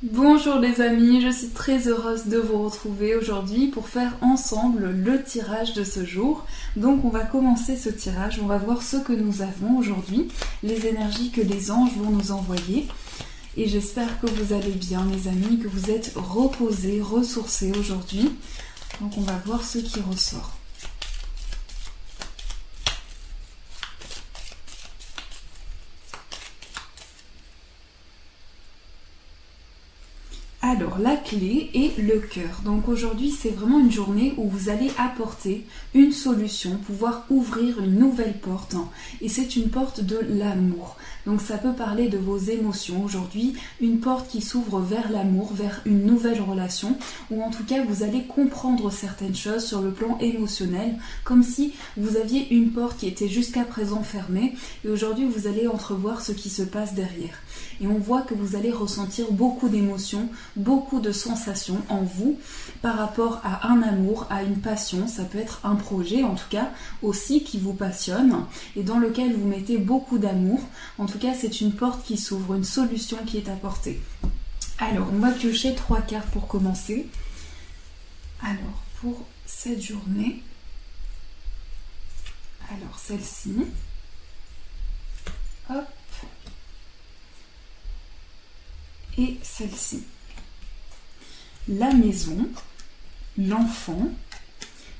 Bonjour les amis, je suis très heureuse de vous retrouver aujourd'hui pour faire ensemble le tirage de ce jour. Donc on va commencer ce tirage, on va voir ce que nous avons aujourd'hui, les énergies que les anges vont nous envoyer. Et j'espère que vous allez bien les amis, que vous êtes reposés, ressourcés aujourd'hui. Donc on va voir ce qui ressort. Alors, la clé est le cœur. Donc aujourd'hui, c'est vraiment une journée où vous allez apporter une solution, pouvoir ouvrir une nouvelle porte. Et c'est une porte de l'amour. Donc ça peut parler de vos émotions aujourd'hui, une porte qui s'ouvre vers l'amour, vers une nouvelle relation, ou en tout cas vous allez comprendre certaines choses sur le plan émotionnel, comme si vous aviez une porte qui était jusqu'à présent fermée, et aujourd'hui vous allez entrevoir ce qui se passe derrière. Et on voit que vous allez ressentir beaucoup d'émotions, beaucoup de sensations en vous par rapport à un amour, à une passion. Ça peut être un projet en tout cas aussi qui vous passionne et dans lequel vous mettez beaucoup d'amour. En tout cas, c'est une porte qui s'ouvre, une solution qui est apportée. Alors, on va piocher 3 cartes pour commencer. Alors, pour cette journée, alors celle-ci, hop, et celle-ci. La maison, l'enfant,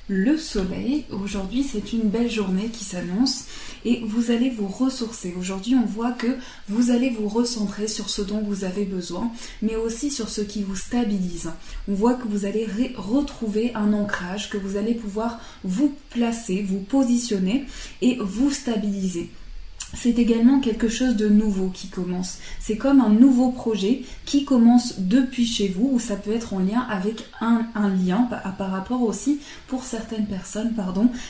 le soleil. Aujourd'hui, c'est une belle journée qui s'annonce et vous allez vous ressourcer. Aujourd'hui, on voit que vous allez vous recentrer sur ce dont vous avez besoin, mais aussi sur ce qui vous stabilise. On voit que vous allez retrouver un ancrage, que vous allez pouvoir vous placer, vous positionner et vous stabiliser. C'est également quelque chose de nouveau qui commence. C'est comme un nouveau projet qui commence depuis chez vous, ou ça peut être en lien avec un lien, par rapport aussi, pour certaines personnes,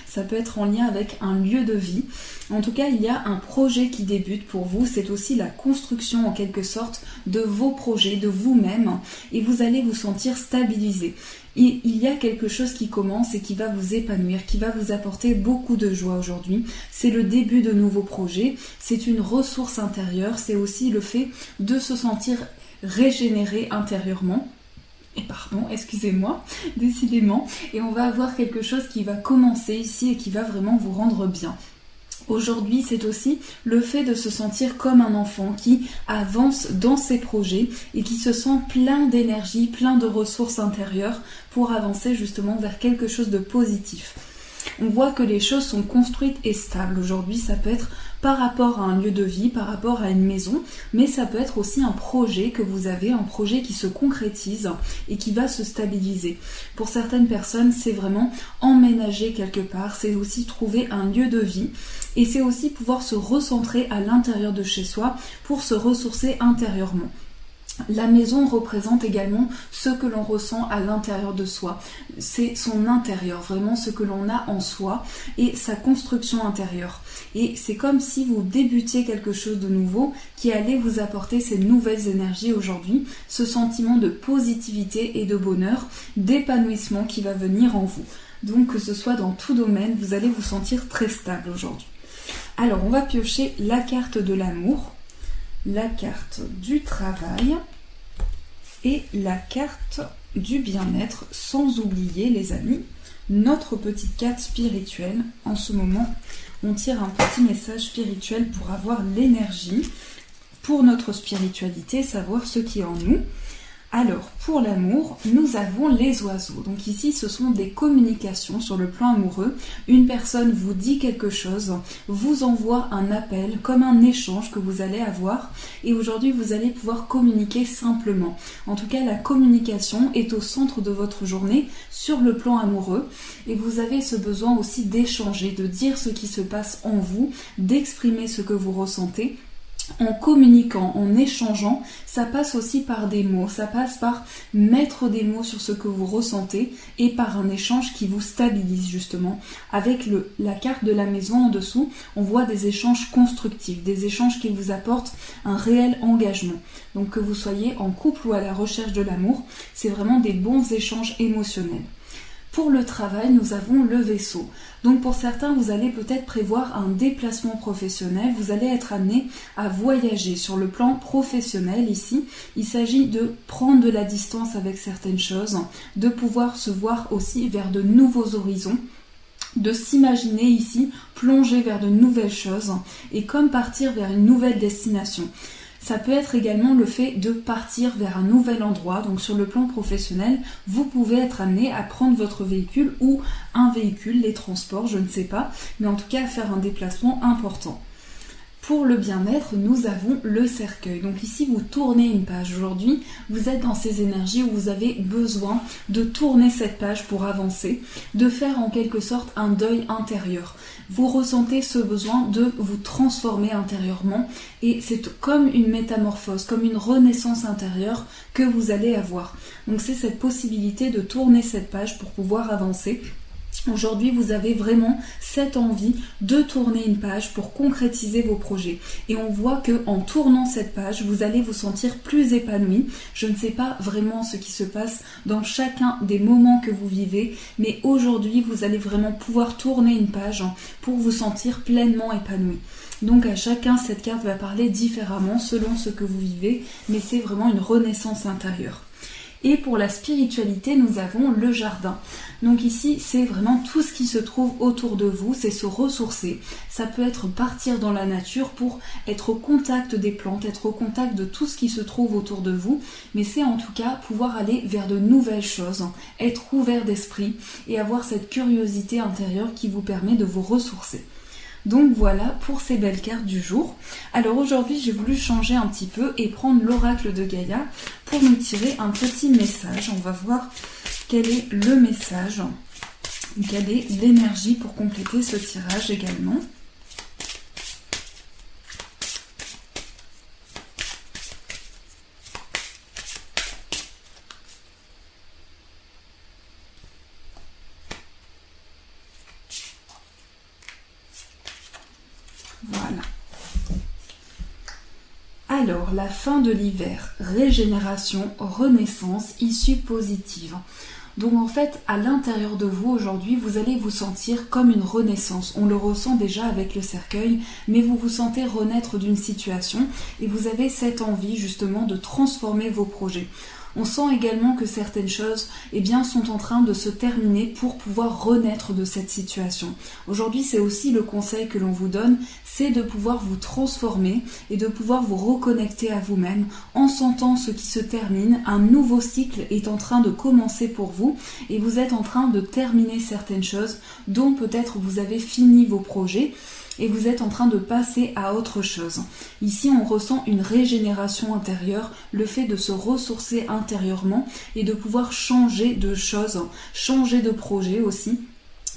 ça peut être en lien avec un lieu de vie. En tout cas, il y a un projet qui débute pour vous. C'est aussi la construction en quelque sorte de vos projets, de vous-même, et vous allez vous sentir stabilisé. Il y a quelque chose qui commence et qui va vous épanouir, qui va vous apporter beaucoup de joie aujourd'hui. C'est le début de nouveaux projets, c'est une ressource intérieure, c'est aussi le fait de se sentir régénéré intérieurement. Et pardon, excusez-moi, décidément. Et on va avoir quelque chose qui va commencer ici et qui va vraiment vous rendre bien. Aujourd'hui, c'est aussi le fait de se sentir comme un enfant qui avance dans ses projets et qui se sent plein d'énergie, plein de ressources intérieures pour avancer justement vers quelque chose de positif. On voit que les choses sont construites et stables. Aujourd'hui, ça peut être par rapport à un lieu de vie, par rapport à une maison, mais ça peut être aussi un projet que vous avez, un projet qui se concrétise et qui va se stabiliser. Pour certaines personnes, c'est vraiment emménager quelque part, c'est aussi trouver un lieu de vie et c'est aussi pouvoir se recentrer à l'intérieur de chez soi pour se ressourcer intérieurement. La maison représente également ce que l'on ressent à l'intérieur de soi. C'est son intérieur, vraiment ce que l'on a en soi et sa construction intérieure. Et c'est comme si vous débutiez quelque chose de nouveau qui allait vous apporter ces nouvelles énergies aujourd'hui, ce sentiment de positivité et de bonheur, d'épanouissement qui va venir en vous. Donc que ce soit dans tout domaine, vous allez vous sentir très stable aujourd'hui. Alors on va piocher la carte de l'amour, la carte du travail et la carte du bien-être, sans oublier les amis, notre petite carte spirituelle. En ce moment, on tire un petit message spirituel pour avoir l'énergie, pour notre spiritualité, savoir ce qui est en nous. Alors, pour l'amour, nous avons les oiseaux. Donc ici, ce sont des communications sur le plan amoureux. Une personne vous dit quelque chose, vous envoie un appel, comme un échange que vous allez avoir. Et aujourd'hui, vous allez pouvoir communiquer simplement. En tout cas, la communication est au centre de votre journée sur le plan amoureux. Et vous avez ce besoin aussi d'échanger, de dire ce qui se passe en vous, d'exprimer ce que vous ressentez. En communiquant, en échangeant, ça passe aussi par des mots, ça passe par mettre des mots sur ce que vous ressentez et par un échange qui vous stabilise justement. Avec la carte de la maison en dessous, on voit des échanges constructifs, des échanges qui vous apportent un réel engagement. Donc que vous soyez en couple ou à la recherche de l'amour, c'est vraiment des bons échanges émotionnels. Pour le travail, nous avons le Vaisseau. Donc pour certains, vous allez peut-être prévoir un déplacement professionnel, vous allez être amené à voyager sur le plan professionnel ici. Il s'agit de prendre de la distance avec certaines choses, de pouvoir se voir aussi vers de nouveaux horizons, de s'imaginer ici plonger vers de nouvelles choses et comme partir vers une nouvelle destination. Ça peut être également le fait de partir vers un nouvel endroit. Donc sur le plan professionnel, vous pouvez être amené à prendre votre véhicule ou un véhicule, les transports, je ne sais pas, mais en tout cas à faire un déplacement important. Pour le bien-être, nous avons le cercueil. Donc ici, vous tournez une page aujourd'hui, vous êtes dans ces énergies où vous avez besoin de tourner cette page pour avancer, de faire en quelque sorte un deuil intérieur. Vous ressentez ce besoin de vous transformer intérieurement et c'est comme une métamorphose, comme une renaissance intérieure que vous allez avoir. Donc c'est cette possibilité de tourner cette page pour pouvoir avancer. Aujourd'hui, vous avez vraiment cette envie de tourner une page pour concrétiser vos projets. Et on voit que en tournant cette page, vous allez vous sentir plus épanoui. Je ne sais pas vraiment ce qui se passe dans chacun des moments que vous vivez, mais aujourd'hui, vous allez vraiment pouvoir tourner une page pour vous sentir pleinement épanoui. Donc à chacun, cette carte va parler différemment selon ce que vous vivez, mais c'est vraiment une renaissance intérieure. Et pour la spiritualité, nous avons le jardin. Donc ici, c'est vraiment tout ce qui se trouve autour de vous, c'est se ressourcer. Ça peut être partir dans la nature pour être au contact des plantes, être au contact de tout ce qui se trouve autour de vous. Mais c'est en tout cas pouvoir aller vers de nouvelles choses, être ouvert d'esprit et avoir cette curiosité intérieure qui vous permet de vous ressourcer. Donc voilà pour ces belles cartes du jour. Alors aujourd'hui j'ai voulu changer un petit peu et prendre l'oracle de Gaïa pour nous tirer un petit message. On va voir quel est le message, quelle est l'énergie pour compléter ce tirage également. Voilà. Alors, la fin de l'hiver, régénération, renaissance, issue positive. Donc en fait, à l'intérieur de vous aujourd'hui, vous allez vous sentir comme une renaissance. On le ressent déjà avec le cercueil, mais vous vous sentez renaître d'une situation et vous avez cette envie justement de transformer vos projets. On sent également que certaines choses sont en train de se terminer pour pouvoir renaître de cette situation. Aujourd'hui, c'est aussi le conseil que l'on vous donne, c'est de pouvoir vous transformer et de pouvoir vous reconnecter à vous-même en sentant ce qui se termine. Un nouveau cycle est en train de commencer pour vous et vous êtes en train de terminer certaines choses dont peut-être vous avez fini vos projets. Et vous êtes en train de passer à autre chose. Ici, on ressent une régénération intérieure, le fait de se ressourcer intérieurement et de pouvoir changer de choses, changer de projet aussi.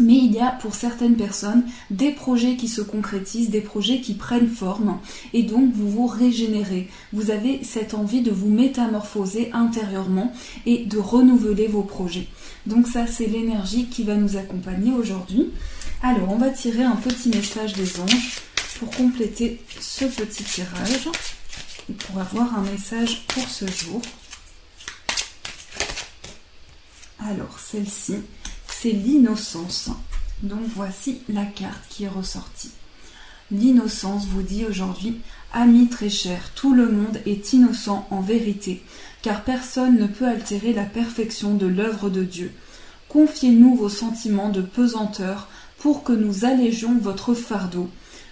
Mais il y a pour certaines personnes des projets qui se concrétisent, des projets qui prennent forme et donc vous vous régénérez. Vous avez cette envie de vous métamorphoser intérieurement et de renouveler vos projets. Donc ça, c'est l'énergie qui va nous accompagner aujourd'hui. Alors, on va tirer un petit message des anges pour compléter ce petit tirage et pour avoir un message pour ce jour. Alors, celle-ci, c'est l'innocence. Donc, voici la carte qui est ressortie. L'innocence vous dit aujourd'hui, amis très chers, tout le monde est innocent en vérité, car personne ne peut altérer la perfection de l'œuvre de Dieu. Confiez-nous vos sentiments de pesanteur pour que nous allégions votre fardeau.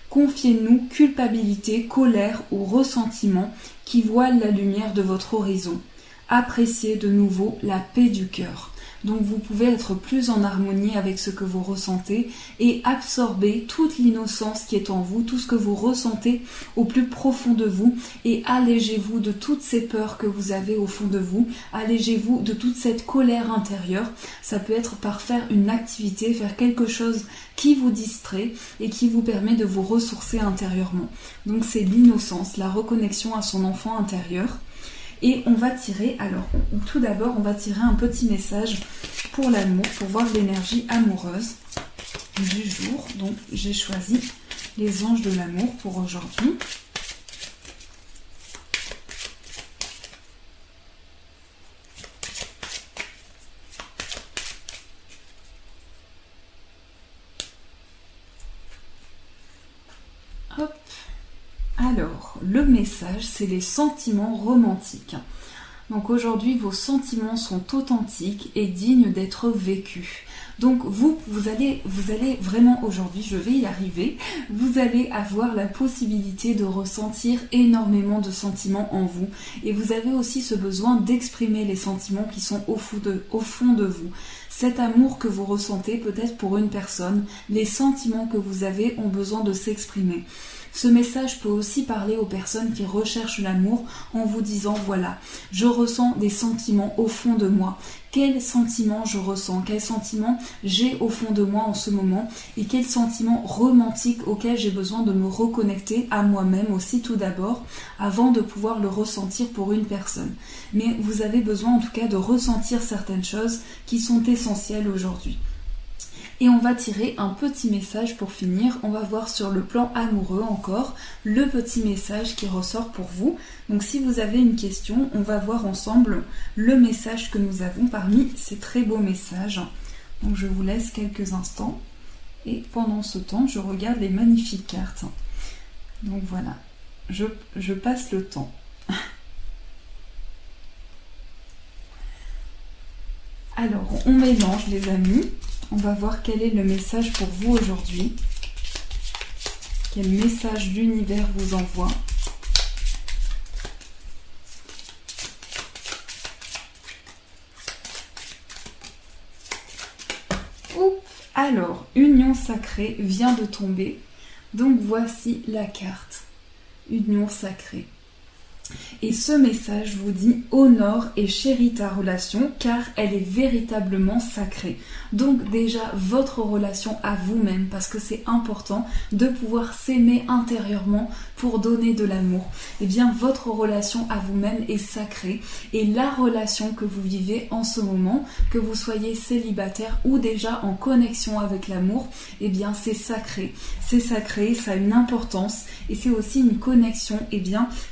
Confiez-nous culpabilité, colère ou ressentiment qui voilent la lumière de votre horizon. Appréciez de nouveau la paix du cœur. Donc vous pouvez être plus en harmonie avec ce que vous ressentez et absorber toute l'innocence qui est en vous, tout ce que vous ressentez au plus profond de vous et allégez-vous de toutes ces peurs que vous avez au fond de vous, allégez-vous de toute cette colère intérieure. Ça peut être par faire une activité, faire quelque chose qui vous distrait et qui vous permet de vous ressourcer intérieurement. Donc c'est l'innocence, la reconnexion à son enfant intérieur. Et on va tirer, alors tout d'abord on va tirer un petit message pour l'amour, pour voir l'énergie amoureuse du jour. Donc j'ai choisi les anges de l'amour pour aujourd'hui. Alors, le message, c'est les sentiments romantiques. Donc aujourd'hui, vos sentiments sont authentiques et dignes d'être vécus. Donc vous allez vraiment aujourd'hui, je vais y arriver, vous allez avoir la possibilité de ressentir énormément de sentiments en vous. Et vous avez aussi ce besoin d'exprimer les sentiments qui sont au fond de vous. Cet amour que vous ressentez peut-être pour une personne, les sentiments que vous avez ont besoin de s'exprimer. Ce message peut aussi parler aux personnes qui recherchent l'amour en vous disant voilà, je ressens des sentiments au fond de moi. Quels sentiments je ressens, quels sentiments j'ai au fond de moi en ce moment et quels sentiments romantiques auxquels j'ai besoin de me reconnecter à moi-même aussi tout d'abord avant de pouvoir le ressentir pour une personne. Mais vous avez besoin en tout cas de ressentir certaines choses qui sont essentielles aujourd'hui. Et on va tirer un petit message pour finir. On va voir sur le plan amoureux encore le petit message qui ressort pour vous. Donc si vous avez une question, on va voir ensemble le message que nous avons parmi ces très beaux messages. Donc je vous laisse quelques instants. Et pendant ce temps, je regarde les magnifiques cartes. Donc voilà, je passe le temps. Alors, on mélange les amis. On va voir quel est le message pour vous aujourd'hui. Quel message l'univers vous envoie. Alors, union sacrée vient de tomber. Donc voici la carte. Union sacrée. Et ce message vous dit honore et chéris ta relation car elle est véritablement sacrée. Donc déjà votre relation à vous-même parce que c'est important de pouvoir s'aimer intérieurement pour donner de l'amour. Eh bien votre relation à vous-même est sacrée et la relation que vous vivez en ce moment, que vous soyez célibataire ou déjà en connexion avec l'amour, eh bien c'est sacré. C'est sacré, ça a une importance et c'est aussi une connexion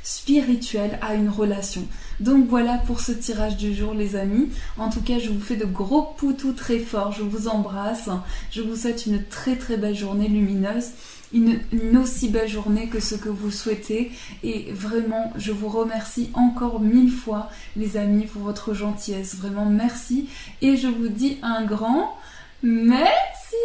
spirituelle à une relation. Donc voilà pour ce tirage du jour les amis. En tout cas je vous fais de gros poutous très forts, je vous embrasse, je vous souhaite une très très belle journée lumineuse, une aussi belle journée que ce que vous souhaitez et vraiment je vous remercie encore 1000 fois les amis pour votre gentillesse, vraiment merci et je vous dis un grand merci.